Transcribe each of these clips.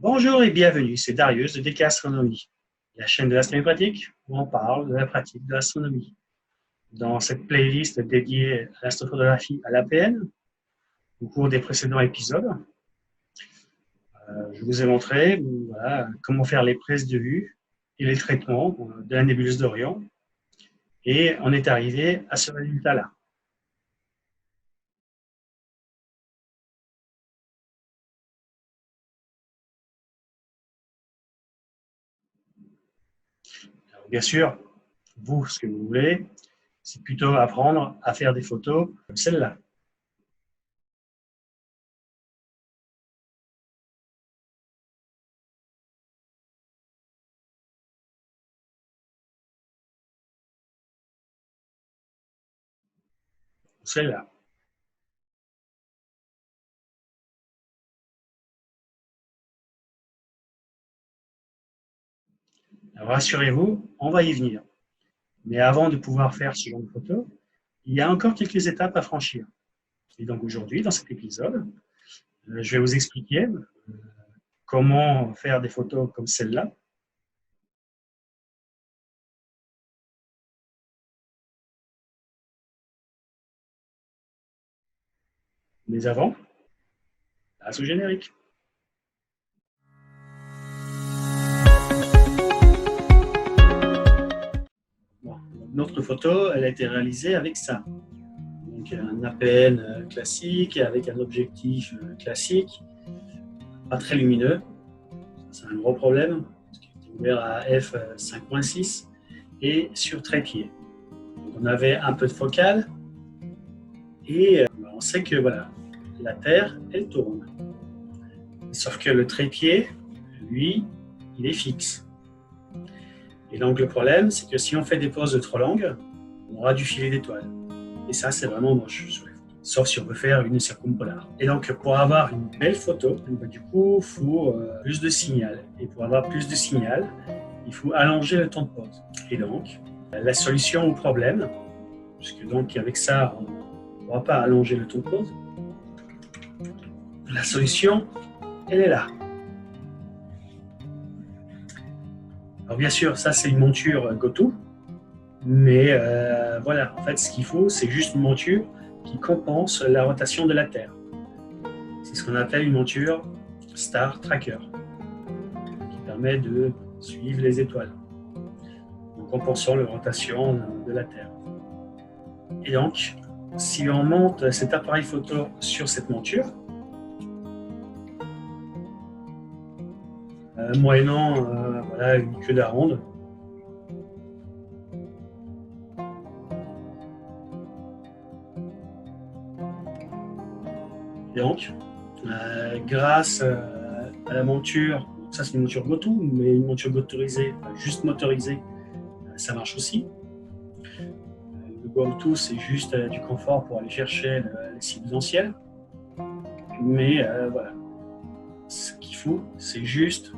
Bonjour et bienvenue, c'est Darius de DK Astronomie, la chaîne de l'astronomie pratique où on parle de la pratique de l'astronomie. Dans cette playlist dédiée à l'astrophotographie à l'APN, au cours des précédents épisodes, je vous ai montré comment faire les prises de vue et les traitements de la nébuleuse d'Orion, et on est arrivé à ce résultat-là. Alors, bien sûr, vous, ce que vous voulez, c'est plutôt apprendre à faire des photos comme celle-là. Celle-là. Rassurez-vous, on va y venir. Mais avant de pouvoir faire ce genre de photos, il y a encore quelques étapes à franchir. Et donc aujourd'hui, dans cet épisode, je vais vous expliquer comment faire des photos comme celle-là. Mais avant, place au générique. Bon, notre photo, elle a été réalisée avec ça. Donc un APN classique, avec un objectif classique, pas très lumineux. C'est un gros problème, parce qu'il était ouvert à f5.6 et sur trépied. Donc on avait un peu de focale et on sait que voilà, la Terre, elle tourne. Sauf que le trépied, lui, il est fixe. Et donc le problème, c'est que si on fait des pauses trop longues, on aura du filet d'étoiles. Et ça, c'est vraiment moche sur les photos. Sauf si on veut faire une circumpolaire. Et donc pour avoir une belle photo, du coup, il faut plus de signal. Et pour avoir plus de signal, il faut allonger le temps de pause. Et donc, la solution au problème, puisque donc avec ça, on ne pourra pas allonger le temps de pause, la solution, elle est là. Alors bien sûr, ça c'est une monture GoTo, mais voilà, en fait ce qu'il faut, c'est juste une monture qui compense la rotation de la Terre. C'est ce qu'on appelle une monture Star Tracker, qui permet de suivre les étoiles en compensant la rotation de la Terre. Et donc, si on monte cet appareil photo sur cette monture, moyennant voilà, une queue d'aronde, et donc, grâce à la monture, ça c'est une monture GoTo, mais une monture motorisée, juste motorisée, ça marche aussi. Le GoTo, c'est juste du confort pour aller chercher les cibles dans le ciel. Mais voilà, ce qu'il faut, c'est juste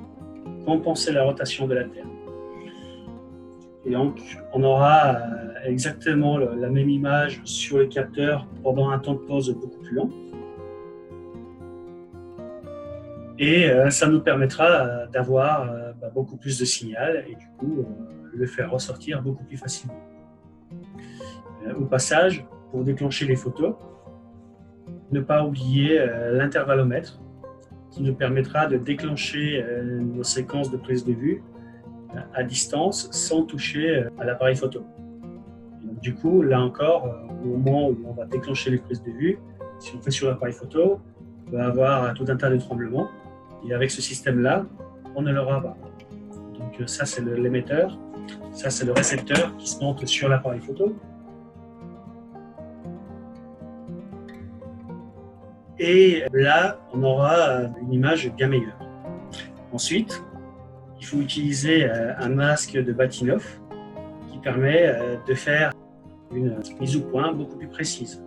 compenser la rotation de la Terre. Et donc, on aura exactement la même image sur les capteurs pendant un temps de pause beaucoup plus long. Et ça nous permettra d'avoir beaucoup plus de signal et du coup le faire ressortir beaucoup plus facilement. Au passage, pour déclencher les photos, ne pas oublier l'intervallomètre qui nous permettra de déclencher nos séquences de prise de vue à distance sans toucher à l'appareil photo. Et donc, du coup, là encore, au moment où on va déclencher les prises de vue, si on fait sur l'appareil photo, on va avoir tout un tas de tremblements. Et avec ce système-là, on ne l'aura pas. Donc ça, c'est l'émetteur. Ça, c'est le récepteur qui se monte sur l'appareil photo. Et là, on aura une image bien meilleure. Ensuite, il faut utiliser un masque de Bahtinov qui permet de faire une mise au point beaucoup plus précise.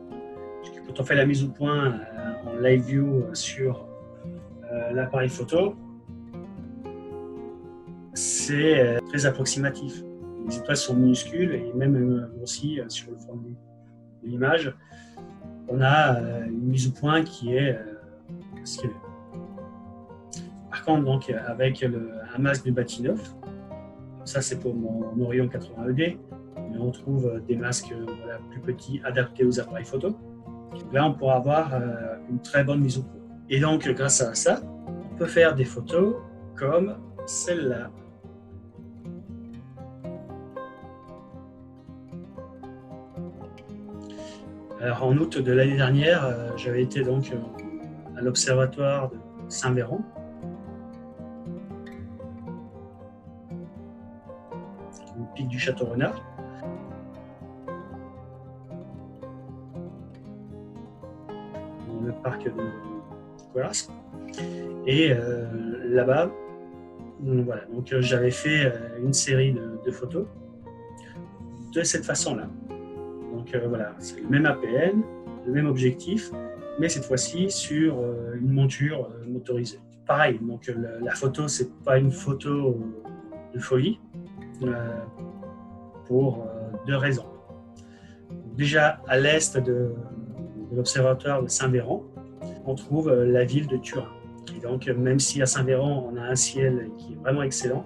Parce que quand on fait la mise au point en live view sur l'appareil photo, c'est très approximatif. Les étoiles sont minuscules et même aussi sur le fond de l'image, on a une mise au point qui est ce qu'elle est. Par contre, donc, avec un masque de Bahtinov, ça c'est pour mon Orion 80 ED, mais on trouve des masques voilà, plus petits adaptés aux appareils photo. Donc là, on pourra avoir une très bonne mise au point. Et donc, grâce à ça, on peut faire des photos comme celle-là. Alors, en août de l'année dernière, j'avais été donc à l'observatoire de Saint-Véran. Au pic du Château Renard. Dans le parc de Colas. Et là-bas, voilà, donc j'avais fait une série de photos de cette façon-là. Donc voilà, c'est le même APN, le même objectif, mais cette fois-ci sur une monture motorisée. Pareil, donc la photo, c'est pas une photo de folie, pour deux raisons. Déjà, à l'est de l'observatoire de Saint-Véran, on trouve la ville de Turin. Et donc, même si à Saint-Véran, on a un ciel qui est vraiment excellent,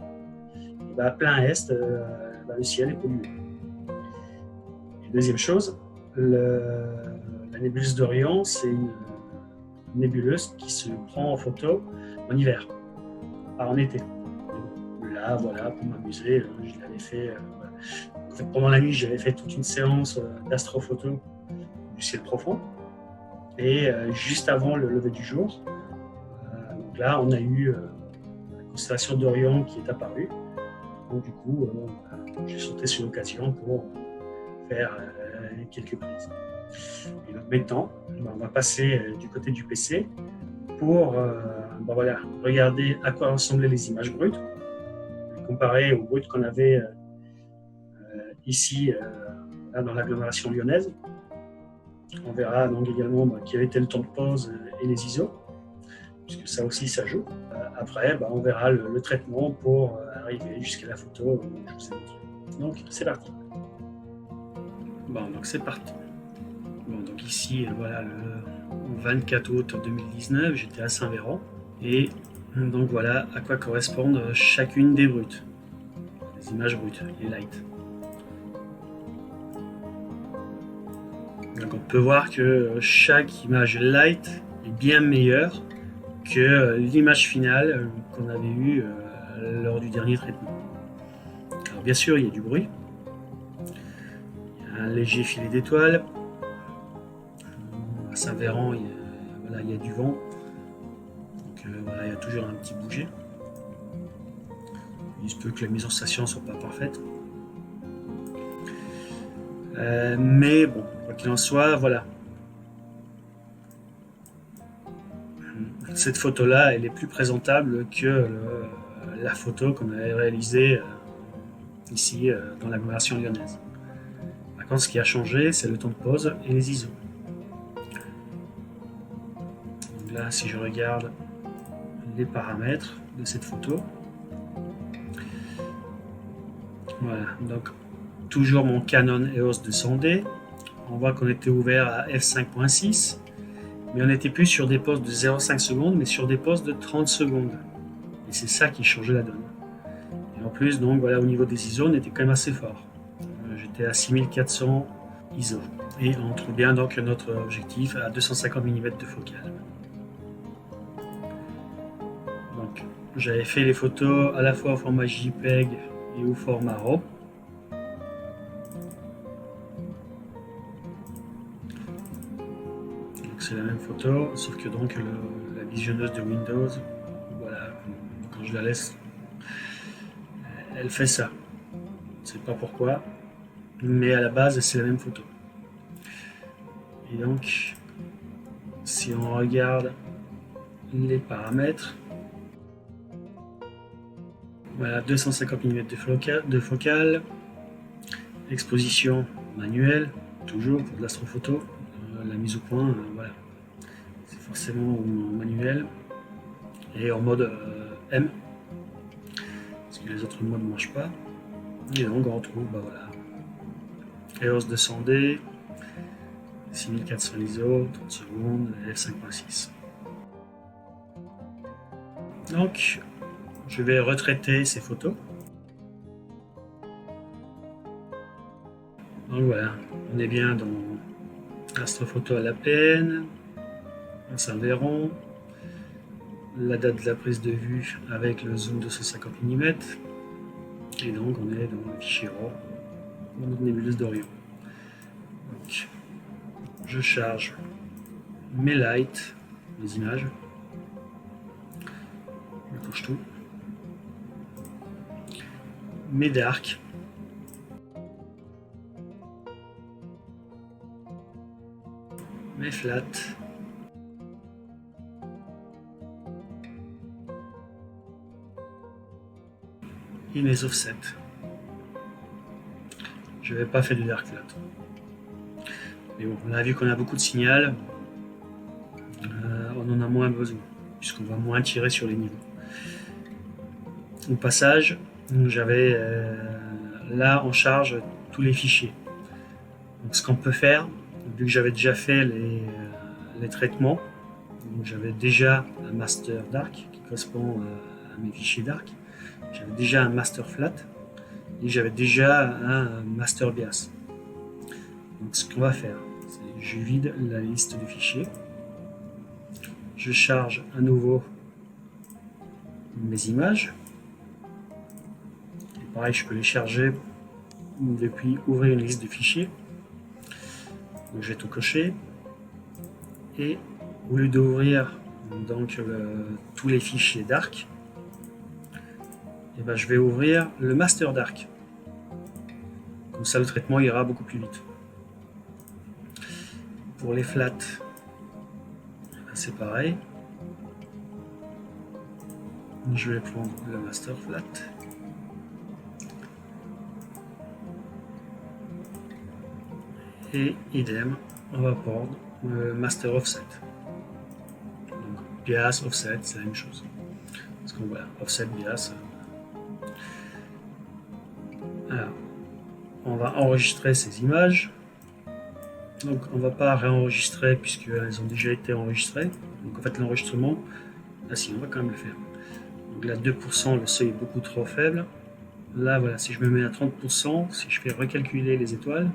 et ben, à plein est, le ciel est pollué. Et deuxième chose, la nébuleuse d'Orion, c'est une nébuleuse qui se prend en photo en hiver, pas en été. Là, voilà, pour m'amuser, je l'avais fait. Voilà. En fait, pendant la nuit, j'avais fait toute une séance d'astrophoto du ciel profond. Et juste avant le lever du jour, donc là, on a eu la constellation d'Orion qui est apparue. Donc du coup, j'ai sauté sur l'occasion pour faire quelques prises. Et donc maintenant, on va passer du côté du PC pour voilà, regarder à quoi ressemblaient les images brutes, comparées aux brutes qu'on avait ici là, dans l'agglomération lyonnaise. On verra donc également quel était le temps de pause et les ISO, puisque ça aussi ça joue. Après, on verra le traitement pour arriver jusqu'à la photo que je vous ai montrée. Donc c'est parti. Bon, donc c'est parti. Bon, donc ici, voilà, le 24 août 2019, j'étais à Saint-Véran. Et donc voilà à quoi correspondent chacune des brutes. Les images brutes, les lights. Donc on peut voir que chaque image light est bien meilleure que l'image finale qu'on avait eue lors du dernier traitement. Alors bien sûr, il y a du bruit. Il y a un léger filet d'étoiles. À Saint-Véran, il y a du vent. Donc voilà, il y a toujours un petit bouger. Il se peut que la mise en station ne soit pas parfaite. Mais bon, quoi qu'il en soit, voilà. Cette photo-là, elle est plus présentable que la photo qu'on avait réalisée ici dans l'agglomération lyonnaise. Par contre, ce qui a changé, c'est le temps de pause et les ISO. Donc là, si je regarde les paramètres de cette photo, voilà, donc toujours mon Canon EOS 200D. On voit qu'on était ouvert à f5.6, mais on n'était plus sur des pauses de 0,5 secondes, mais sur des pauses de 30 secondes. Et c'est ça qui changeait la donne. Et en plus, donc voilà, au niveau des ISO, on était quand même assez fort. J'étais à 6400 ISO. Et on trouve bien donc notre objectif à 250 mm de focale. Donc, j'avais fait les photos à la fois au format JPEG et au format RAW. C'est la même photo, sauf que donc la visionneuse de Windows, voilà, quand je la laisse, elle fait ça. Je ne sais pas pourquoi, mais à la base, c'est la même photo. Et donc, si on regarde les paramètres, voilà, 250 mm de focale, exposition manuelle, toujours pour de l'astrophoto. La mise au point, voilà, c'est forcément en manuel et en mode M, parce que les autres modes ne marchent pas. Et donc on retrouve voilà, EOS 200D, 6400 ISO, 30 secondes, f5.6. Donc, je vais retraiter ces photos. Donc voilà, on est bien dans astrophoto à la peine, un Saint-Véron, la date de la prise de vue avec le zoom de 150 mm, et donc on est dans le fichier RAW pour notre nébuleuse d'Orion. Donc, je charge mes lights, mes images, je touche tout, mes darks, mes flats, et mes offsets. Je vais pas faire du dark flat. Mais bon, on a vu qu'on a beaucoup de signal, on en a moins besoin, puisqu'on va moins tirer sur les niveaux. Au passage, j'avais là en charge tous les fichiers. Donc ce qu'on peut faire, vu que j'avais déjà fait les traitements, j'avais déjà un master dark qui correspond à mes fichiers dark, j'avais déjà un master flat et j'avais déjà un master bias. Donc ce qu'on va faire, c'est je vide la liste de fichiers, je charge à nouveau mes images. Et pareil, je peux les charger depuis ouvrir une liste de fichiers. Donc je vais tout cocher et au lieu d'ouvrir donc tous les fichiers dark, et ben, je vais ouvrir le master dark. Comme ça le traitement ira beaucoup plus vite. Pour les flats, c'est pareil. Je vais prendre le master flat. Et idem, on va prendre le master offset. Donc bias, offset, c'est la même chose. Parce qu'on voilà, offset, bias. Alors, on va enregistrer ces images. Donc on ne va pas réenregistrer puisqu'elles ont déjà été enregistrées. Donc en fait l'enregistrement, là si on va quand même le faire. Donc là 2%, le seuil est beaucoup trop faible. Là voilà, si je me mets à 30%, si je fais recalculer les étoiles,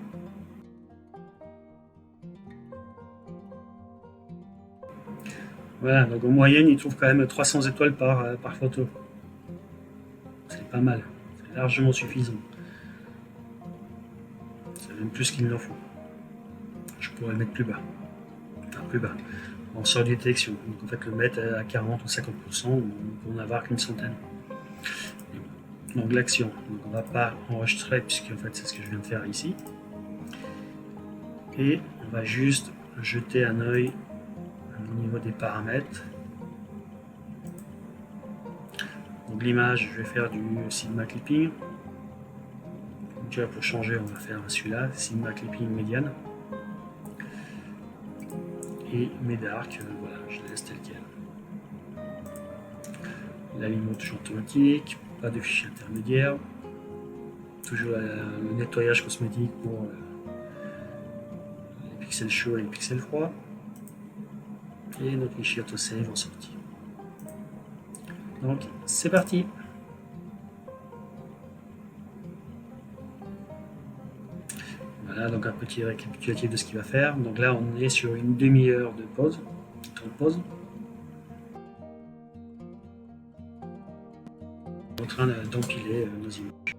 voilà, donc en moyenne il trouve quand même 300 étoiles par photo. C'est pas mal, c'est largement suffisant. C'est même plus qu'il n'en faut. Je pourrais le mettre plus bas. Enfin, plus bas. En sort de détection. Donc en fait le mettre à 40 ou 50%, on peut en avoir qu'une centaine. Donc l'action, donc on ne va pas enregistrer puisque en fait c'est ce que je viens de faire ici. Et on va juste jeter un œil au niveau des paramètres. Donc l'image, je vais faire du sigma clipping. Donc, tu vois, pour changer, on va faire celui-là, sigma clipping médiane. Et mes darks, voilà, je les laisse tel quel. L'alignement toujours automatique, pas de fichier intermédiaire. Toujours le nettoyage cosmétique pour les pixels chauds et les pixels froids. Et notre fichier autosave en sortie. Donc c'est parti. Voilà, donc un petit récapitulatif de ce qu'il va faire. Donc là on est sur une demi-heure de pause, en train d'empiler nos images.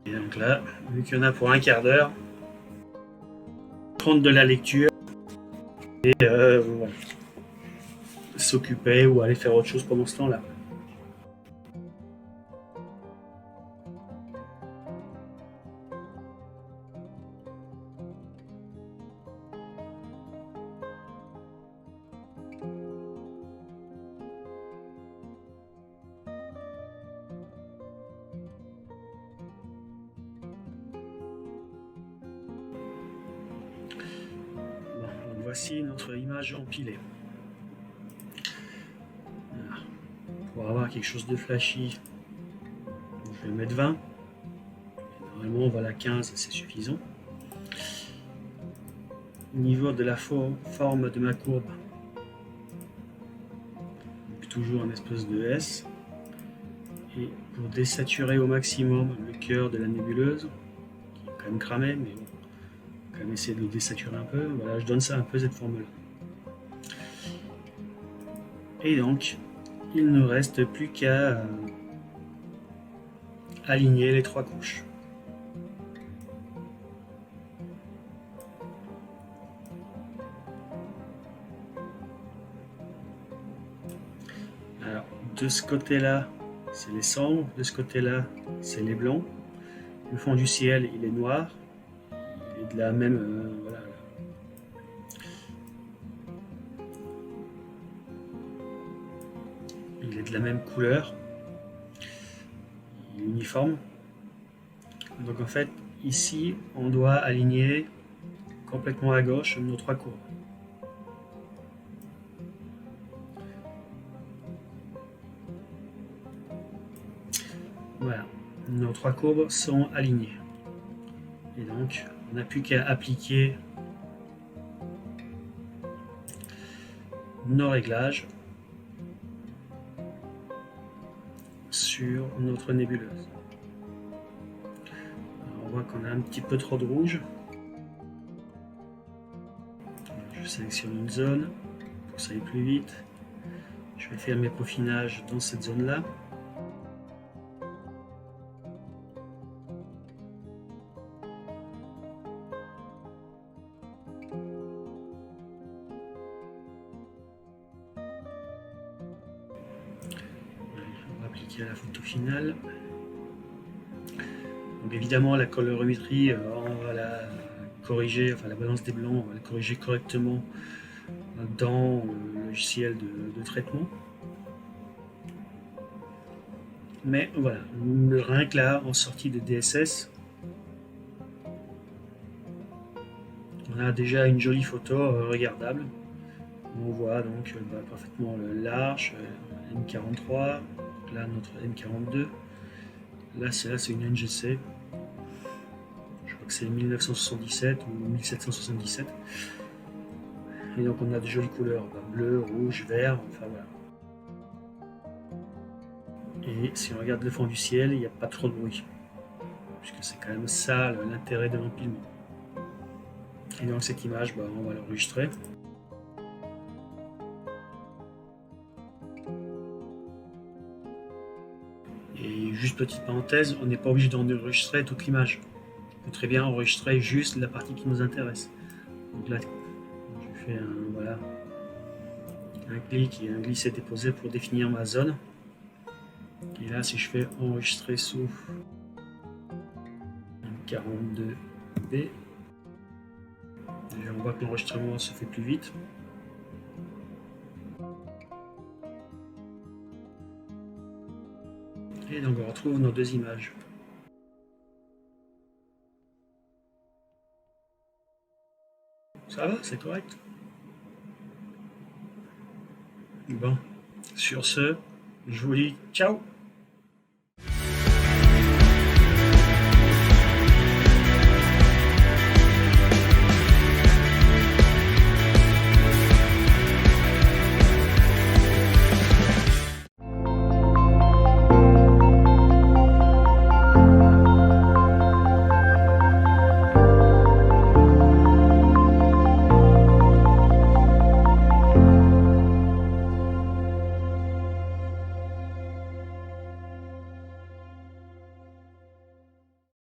Et donc là, vu qu'il y en a pour un quart d'heure, prendre de la lecture et voilà, s'occuper ou aller faire autre chose pendant ce temps-là. Bon, voici notre image empilée. Voilà. Pour avoir quelque chose de flashy, je vais mettre 20. Et normalement, voilà, 15, c'est suffisant. au niveau de la forme de ma courbe. Donc, toujours un espèce de S. Et pour désaturer au maximum le cœur de la nébuleuse, qui est quand même cramé, mais bon, quand même essayer de le désaturer un peu, voilà, je donne ça un peu cette forme-là. Et donc, il ne reste plus qu'à aligner les 3 couches. Alors, de ce côté-là, c'est les cendres, de ce côté-là, c'est les blancs. Le fond du ciel, il est noir. Il est de la même, voilà, il est de la même couleur. Il est uniforme. Donc en fait, ici, on doit aligner complètement à gauche nos 3 courbes. Voilà, nos 3 courbes sont alignées. Et donc, on n'a plus qu'à appliquer nos réglages sur notre nébuleuse. Alors, on voit qu'on a un petit peu trop de rouge. Je sélectionne une zone pour que ça aille plus vite. Je vais faire mes peaufinages dans cette zone-là. On va appliquer à la photo finale. Donc évidemment, la colorimétrie, on va la corriger, enfin la balance des blancs, on va la corriger correctement dans le logiciel de traitement. Mais voilà, rien que là, en sortie de DSS, on a déjà une jolie photo regardable. On voit donc parfaitement l'arche, M43, là notre M42. Là c'est une NGC, je crois que c'est 1977 ou 1777. Et donc on a de jolies couleurs, bleu, rouge, vert, enfin voilà. Et si on regarde le fond du ciel, il n'y a pas trop de bruit, puisque c'est quand même ça l'intérêt de l'empilement. Et donc cette image, on va l'enregistrer. Et juste petite parenthèse, on n'est pas obligé d'enregistrer toute l'image. On peut très bien enregistrer juste la partie qui nous intéresse. Donc là, je fais un clic et un glisser-déposer pour définir ma zone. Et là, si je fais enregistrer sous 42B, on voit que l'enregistrement se fait plus vite. Et donc on retrouve nos 2 images. Ça va, c'est correct. Bon, sur ce, je vous dis ciao.